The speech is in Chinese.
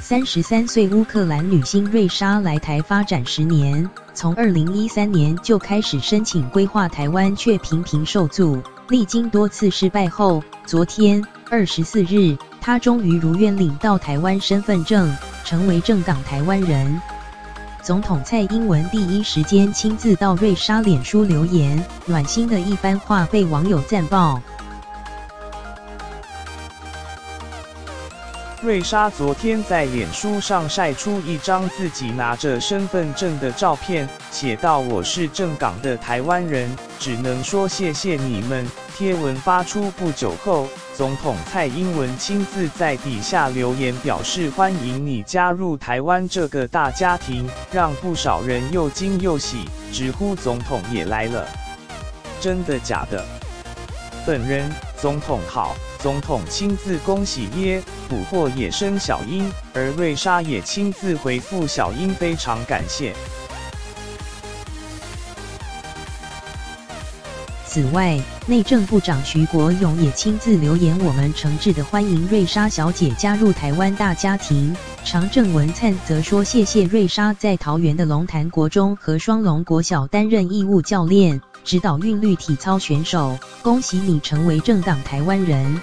33岁乌克兰女星瑞莎来台发展10年，从2013年就开始申请归化台湾，却频频受阻。历经多次失败后，昨天24日，她终于如愿领到台湾身份证，成为正港台湾人。总统蔡英文第一时间亲自到瑞莎脸书留言，暖心的一番话被网友赞爆。瑞莎昨天在脸书上晒出一张自己拿着身份证的照片，写道：“我是正港的台湾人，只能说谢谢你们。”贴文发出不久后，总统蔡英文亲自在底下留言表示欢迎你加入台湾这个大家庭，让不少人又惊又喜，直呼总统也来了。真的假的？本人总统好。总统亲自恭喜耶，捕获野生小鹰，而瑞莎也亲自回复小鹰非常感谢。此外，内政部长徐国勇也亲自留言，我们诚挚的欢迎瑞莎小姐加入台湾大家庭。常郑文灿则说，谢谢瑞莎在桃园的龙潭国中和双龙国小担任义务教练，指导韵律体操选手，恭喜你成为正港台湾人。